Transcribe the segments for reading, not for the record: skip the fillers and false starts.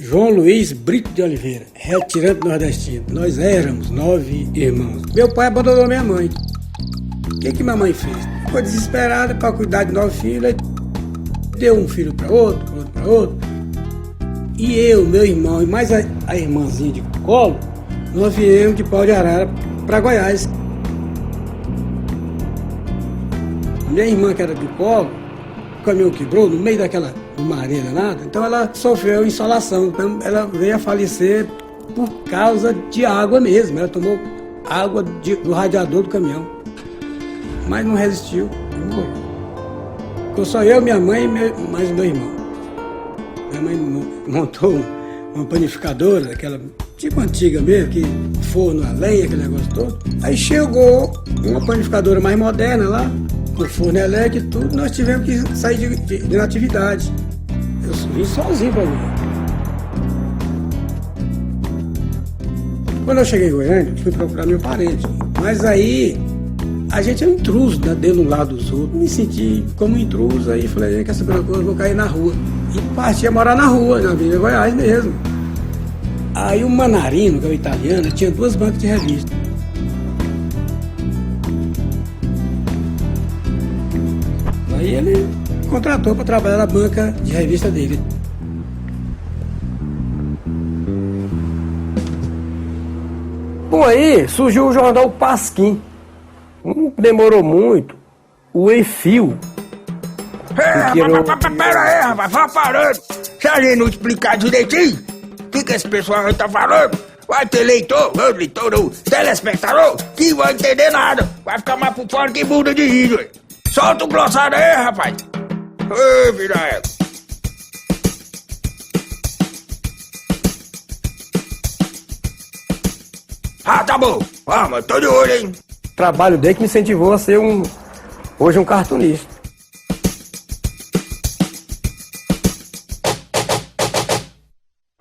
João Luiz Brito de Oliveira, retirante nordestino. Nós éramos 9 irmãos. Meu pai abandonou minha mãe. O que minha mãe fez? Ficou desesperada para cuidar de 9 filhos. Deu um filho para outro, outro para outro. E eu, meu irmão e mais a irmãzinha de colo, nós viemos de Pau de Arara para Goiás. Minha irmã, que era de colo, o caminhão quebrou no meio daquela maré danada, então ela sofreu insolação, então ela veio a falecer por causa de água mesmo. Ela tomou água do radiador do caminhão, mas não resistiu e morreu. Ficou só eu, minha mãe e mais meu irmão. Minha mãe montou uma panificadora, aquela tipo antiga mesmo, que forno a lenha, aquele negócio todo. Aí chegou uma panificadora mais moderna lá, com forno elétrico e tudo, nós tivemos que sair de natividade. Eu vim sozinho para Goiânia. Quando eu cheguei em Goiânia, fui procurar meu parente. Mas aí, a gente é um intruso, né, dentro de um lado dos outros. Me senti como intruso, aí falei, quer saber uma coisa, eu vou cair na rua. E parti a morar na rua, na Avenida Goiás mesmo. Aí o Manarino, que é o italiano, tinha 2 bancas de revista. Aí ele contratou para trabalhar na banca de revista dele. Bom, aí surgiu o jornal Pasquim. Não demorou muito. O Enfio. Pera aí, rapaz, vá parando. Se a gente não explicar direitinho, o que esse pessoal aí tá falando? Vai ter leitor, telespectador, que vai entender nada. Vai ficar mais por fora que muda de índio. Solta o glossário aí, rapaz. Ô, vira ela. Ah, tá bom. Vamos, tô de olho, hein. O trabalho dele que me incentivou a ser hoje um cartunista.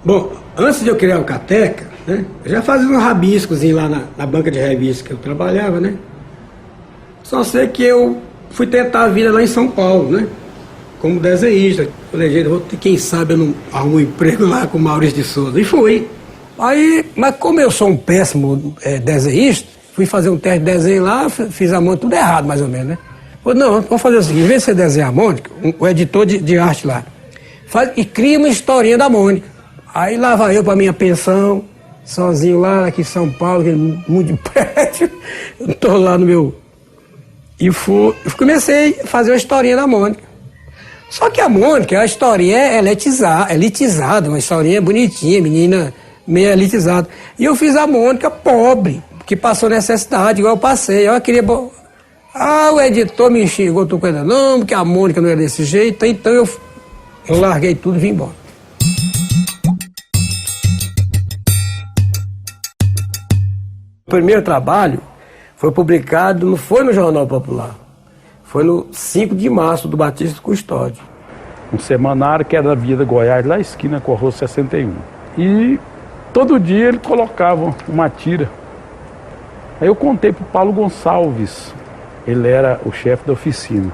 Bom, antes de eu criar o Cateca, né, eu já fazia um rabiscozinho lá na banca de revista que eu trabalhava, né? Só sei que eu fui tentar a vida lá em São Paulo, né? Como desenhista. Falei, quem sabe eu não arrumo um emprego lá com o Maurício de Souza. E fui. Aí, mas como eu sou um péssimo desenhista, fui fazer um teste de desenho lá, fiz a mão tudo errado, mais ou menos, né? Falei, não, vamos fazer o seguinte, em vez de você desenhar a Mônica, o editor de arte lá, faz e cria uma historinha da Mônica. Aí lá vai eu pra minha pensão, sozinho lá, aqui em São Paulo, aquele mundo de prédio. Eu tô lá no meu... E comecei a fazer uma historinha da Mônica. Só que a Mônica, a historinha é elitizada, uma historinha bonitinha, menina meio elitizada. E eu fiz a Mônica pobre, que passou necessidade, igual eu passei. Eu queria... o editor me xingou, tô coisa não, porque a Mônica não era desse jeito. Então eu larguei tudo e vim embora. O primeiro trabalho foi publicado, não foi no Jornal Popular, foi no 5 de março do Batista Custódio. Um semanário que era da Via da Goiás, lá na esquina com a Rua 61. E todo dia ele colocava uma tira. Aí eu contei para o Paulo Gonçalves, ele era o chefe da oficina.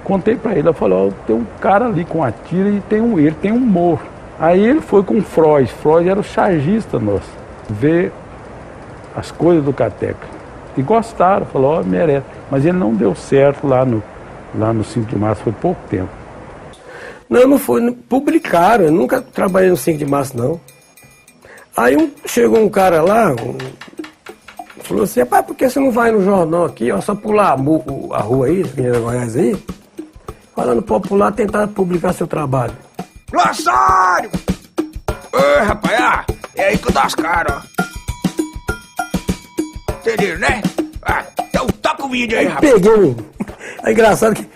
Contei para ele, eu falei, tem um cara ali com a tira e ele tem um humor. Aí ele foi com o Freud era o chargista nosso, ver as coisas do Cateca. E gostaram, falou, merece. Mas ele não deu certo lá no 5 de março, foi pouco tempo. Não foi, publicaram, eu nunca trabalhei no 5 de março, não. Aí chegou um cara lá, falou assim, rapaz, por que você não vai no jornal aqui, ó, só pular a rua aí, Avenida Goiás aí, falando popular, tentar publicar seu trabalho. Glossário! Ô, rapaz, é aí que eu dou as caras, ó. Entendeu, né? Então toca o vídeo aí, rapaz. Peguei. É engraçado que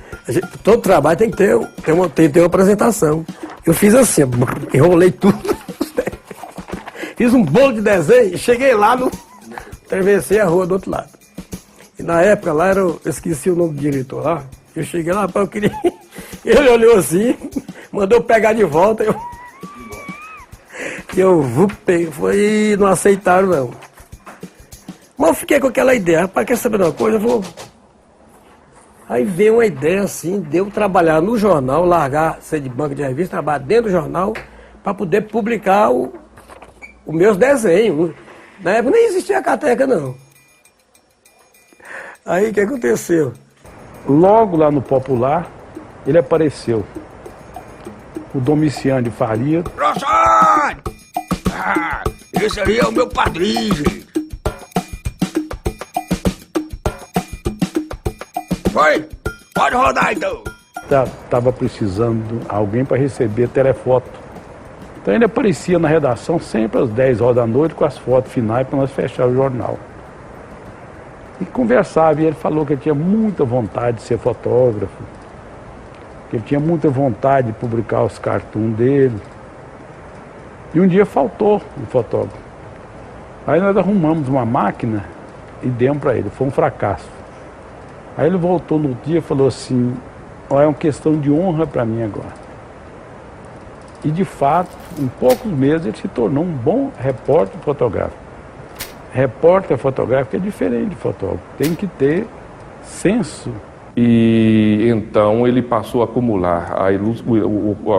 todo trabalho tem que ter uma apresentação. Eu fiz assim, enrolei tudo. Fiz um bolo de desenho e cheguei lá, atravessei a rua do outro lado. E na época lá, eu esqueci o nome do diretor lá. Eu cheguei lá, eu queria... Ele olhou assim, mandou pegar de volta. Foi, não aceitaram não. Mas eu fiquei com aquela ideia, rapaz, quer saber de uma coisa? Aí veio uma ideia assim, de eu trabalhar no jornal, largar, ser de banca de revista, trabalhar dentro do jornal, para poder publicar os meus desenhos. Na época nem existia a Cateca, não. Aí o que aconteceu? Logo lá no Popular, ele apareceu. O Domiciano de Faria. Rossani! Ah, esse aí é o meu padrinho, gente. Foi? Pode rodar então. Estava precisando de alguém para receber telefoto. Então ele aparecia na redação sempre às 10 horas da noite com as fotos finais para nós fechar o jornal. E conversava, e ele falou que ele tinha muita vontade de ser fotógrafo, que ele tinha muita vontade de publicar os cartoons dele. E um dia faltou o fotógrafo. Aí nós arrumamos uma máquina e demos para ele, foi um fracasso. Aí ele voltou no dia e falou assim, ó, é uma questão de honra para mim agora. E de fato, em poucos meses ele se tornou um bom repórter fotográfico. Repórter fotográfico é diferente de fotógrafo, tem que ter senso. E então ele passou a acumular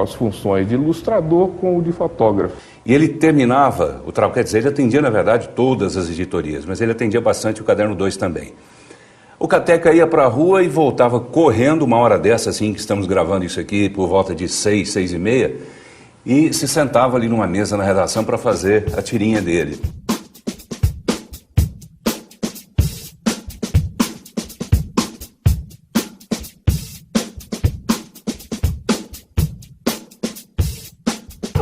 as funções de ilustrador com o de fotógrafo. E ele terminava o trabalho, quer dizer, ele atendia na verdade todas as editorias, mas ele atendia bastante o Caderno 2 também. O Cateca ia para a rua e voltava correndo uma hora dessa, assim, que estamos gravando isso aqui, por volta de 6, 6h30, e se sentava ali numa mesa na redação para fazer a tirinha dele.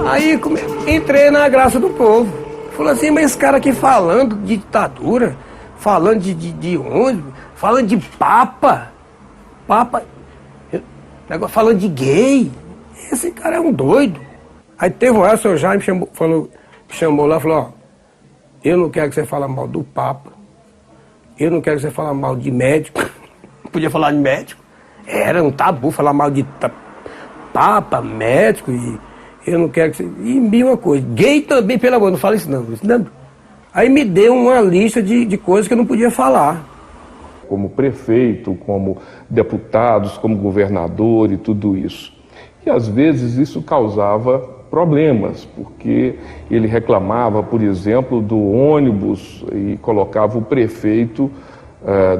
Aí entrei na graça do povo. Falei assim, mas esse cara aqui falando de ditadura, falando de ônibus, falando de papa, falando de gay, esse cara é um doido. Aí teve uma hora, o senhor Jaime me chamou lá e falou, ó, eu não quero que você fale mal do papa, eu não quero que você fale mal de médico, não podia falar de médico, era um tabu falar mal de papa, médico, e eu não quero que você... E me uma coisa, gay também, pelo amor, não fala isso não. Aí me deu uma lista de coisas que eu não podia falar. Como prefeito, como deputados, como governador e tudo isso. E às vezes isso causava problemas, porque ele reclamava, por exemplo, do ônibus e colocava o prefeito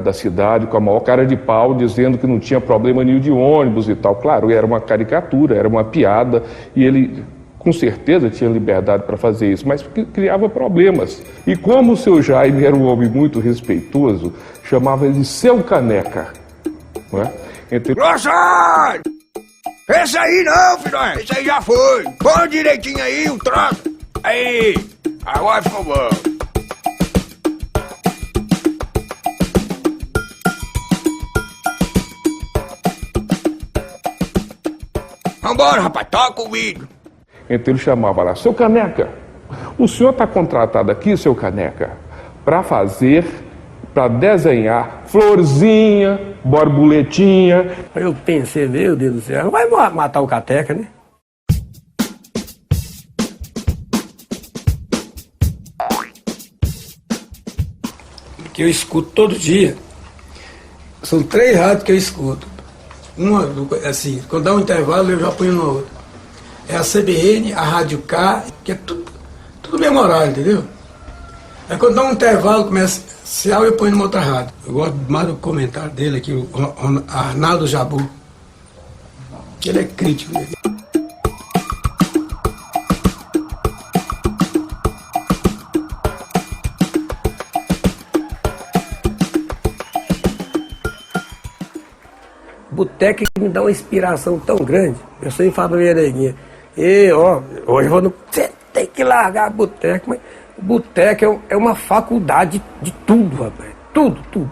da cidade com a maior cara de pau, dizendo que não tinha problema nenhum de ônibus e tal. Claro, era uma caricatura, era uma piada, e ele com certeza tinha liberdade para fazer isso, mas criava problemas. E como o seu Jaime era um homem muito respeitoso, chamava ele de seu Caneca. Não é? Rossani! Esse aí não, filho, esse aí já foi. Põe direitinho aí o troço. Aí, agora ficou bom. Vambora, rapaz, toca o vídeo. Então ele chamava lá, seu Caneca, o senhor está contratado aqui, seu Caneca, para desenhar florzinha, borboletinha. Eu pensei, meu Deus do céu, vai matar o Cateca, né? Que eu escuto todo dia. São 3 rádios que eu escuto. Uma, assim, quando dá um intervalo eu já ponho na outra. É a CBN, a Rádio K, que é tudo mesmo horário, entendeu? Aí quando dá um intervalo comercial eu ponho numa outra rádio. Eu gosto mais do comentário dele aqui, o Arnaldo Jabu. Ele é crítico, né? Boteca que me dá uma inspiração tão grande. Eu sempre falo pra minha neguinha, hoje eu vou no... Você tem que largar a boteca, mas boteca é uma faculdade de tudo, rapaz. Tudo.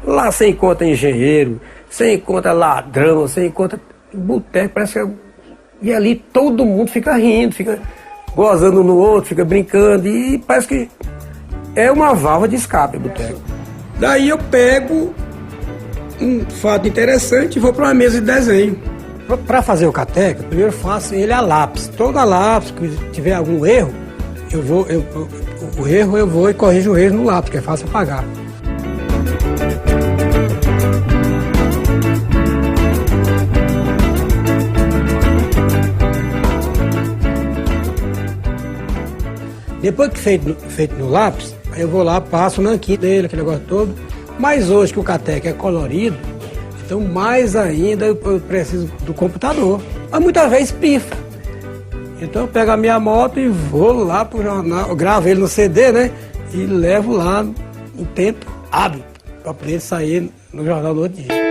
Lá você encontra engenheiro, você encontra ladrão, você encontra... Boteca parece que... E ali todo mundo fica rindo, fica gozando no outro, fica brincando, e parece que é uma válvula de escape, boteca. Daí eu pego um fato interessante e vou para uma mesa de desenho. Para fazer o Cateca, primeiro faço ele a lápis. Toda lápis que tiver algum erro, eu vou e corrijo o erro no lápis, que é fácil apagar. Depois que feito no lápis, aí eu vou lá, passo o nanquim dele, aquele negócio todo. Mas hoje que o cateca é colorido, então mais ainda eu preciso do computador. Mas muitas vezes pifa. Então eu pego a minha moto e vou lá pro jornal, eu gravo ele no CD, né? E levo lá no tempo hábil, para poder sair no jornal no outro dia.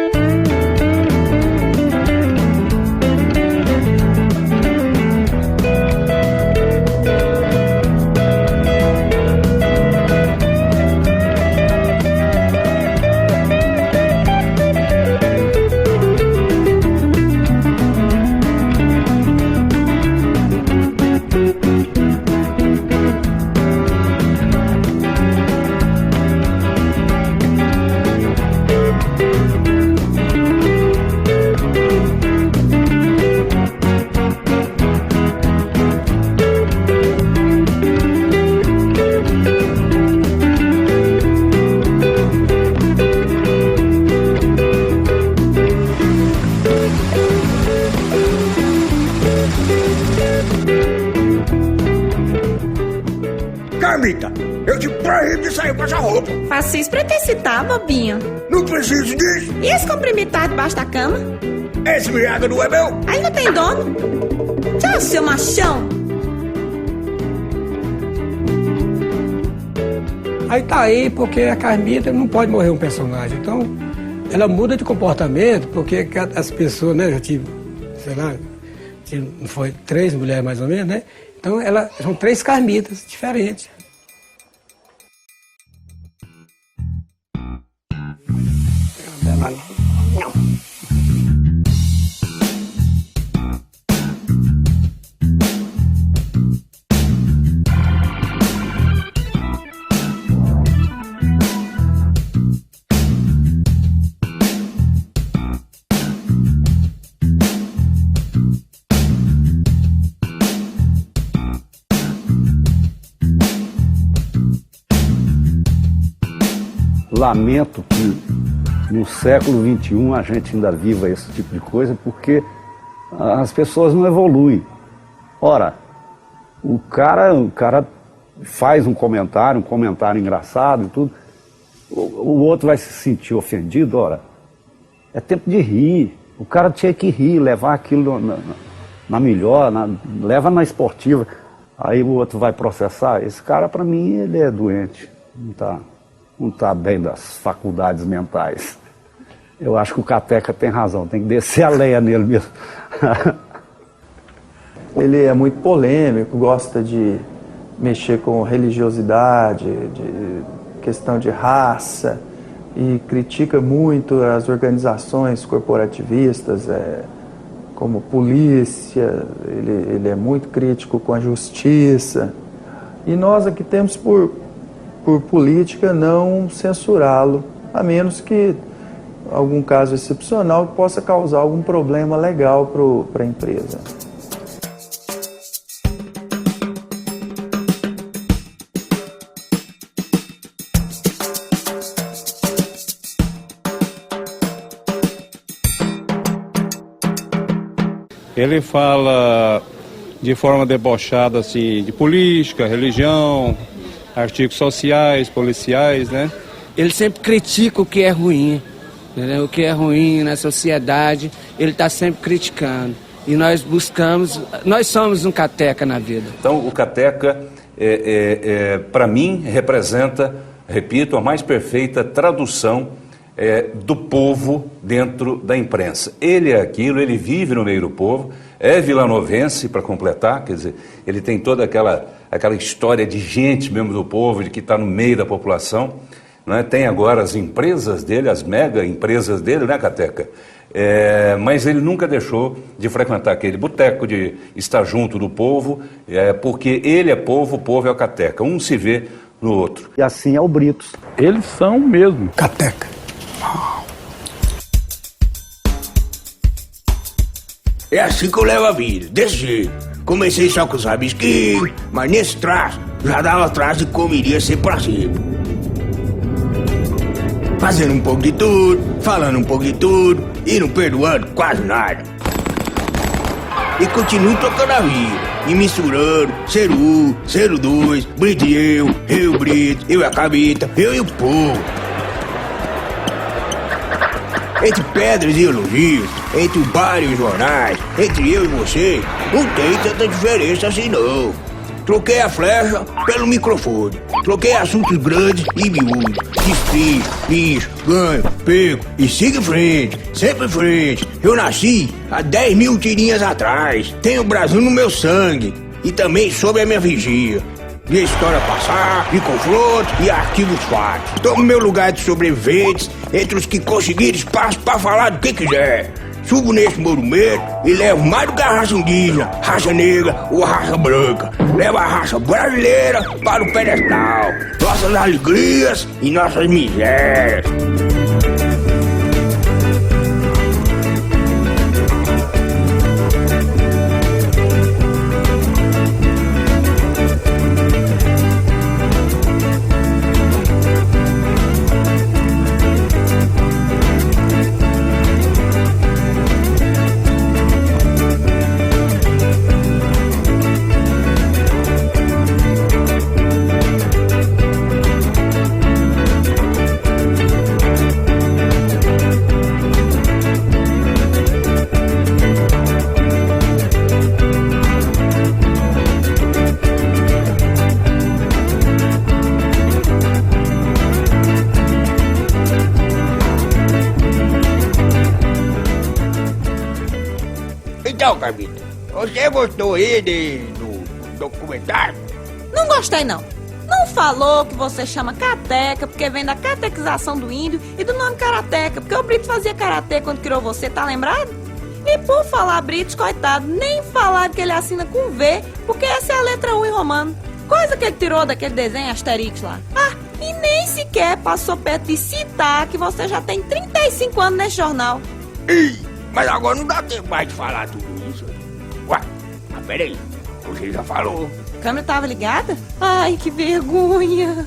Carmita, eu te proíbo de sair com essa roupa. Faço isso pra te citar, bobinho. Não preciso disso. E esse comprimido tá debaixo da cama? Esse miaga não é meu. Ainda tem dono? Tchau, seu machão. Aí tá aí porque a Carmita não pode morrer um personagem. Então, ela muda de comportamento porque as pessoas, né, já tive, sei lá, não foi 3 mulheres mais ou menos, né? Então, são 3 Carmitas diferentes. Lamento que no século XXI a gente ainda viva esse tipo de coisa, porque as pessoas não evoluem. Ora, o cara faz um comentário engraçado e tudo, o outro vai se sentir ofendido. Ora, é tempo de rir. O cara tinha que rir, levar aquilo na melhor, leva na esportiva. Aí o outro vai processar. Esse cara, para mim, ele é doente, não tá bem das faculdades mentais. Eu acho que o Cateca tem razão, tem que descer a lenha nele mesmo. Ele é muito polêmico, gosta de mexer com religiosidade, de questão de raça, e critica muito as organizações corporativistas, como polícia. Ele é muito crítico com a justiça. E nós aqui temos por política não censurá-lo, a menos que algum caso excepcional que possa causar algum problema legal para a empresa. Ele fala de forma debochada assim, de política, religião, artigos sociais, policiais, né? Ele sempre critica o que é ruim, entendeu? O que é ruim na sociedade, ele está sempre criticando. E nós somos um Cateca na vida. Então, o Cateca, para mim, representa, repito, a mais perfeita tradução do povo dentro da imprensa. Ele é aquilo, ele vive no meio do povo, é vilanovense, para completar, quer dizer, ele tem toda aquela história de gente mesmo do povo, de que está no meio da população, né? Tem agora as empresas dele, as mega empresas dele, né, Cateca? Mas ele nunca deixou de frequentar aquele boteco, de estar junto do povo, porque ele é povo, o povo é o Cateca. Um se vê no outro. E assim é o Britos. Eles são mesmo. Cateca. É assim que eu levo a vida, desse jeito. Comecei só com os rabisquinhos, mas nesse traço já dava traço e comeria sempre pra cima. Fazendo um pouco de tudo, falando um pouco de tudo e não perdoando quase nada. e continuo tocando a vida. E misturando, ser 1, ser 2, Brito e eu Brito, eu e a Cabita, eu e o povo. Entre pedras e elogios, entre o bar e os jornais, entre eu e você, não tem tanta diferença assim não. Troquei a flecha pelo microfone. Troquei assuntos grandes e miúdos. Desfio, lixo, ganho, perco e siga em frente, sempre em frente. Eu nasci há 10 mil tirinhas atrás. Tenho o Brasil no meu sangue e também sob a minha vigia. De história passar, de confronto e arquivos fatos. Tomo meu lugar de sobreviventes entre os que conseguiram espaço para falar do que quiser. Subo nesse monumento e levo mais do que a raça indígena, raça negra ou raça branca. Levo a raça brasileira para o pedestal. Nossas alegrias e nossas misérias. Então, Cabita, você gostou aí do documentário? Não gostei, não. Não falou que você chama cateca porque vem da catequização do índio e do nome karateca, porque o Brito fazia karatê quando criou você, tá lembrado? E por falar Brito, coitado, nem falaram que ele assina com V, porque essa é a letra U em romano. Coisa que ele tirou daquele desenho Asterix lá. Ah, e nem sequer passou perto de citar que você já tem 35 anos nesse jornal. Ih, mas agora não dá tempo mais de falar tudo isso. Ué, mas peraí, você já falou. A câmera tava ligada? Ai, que vergonha.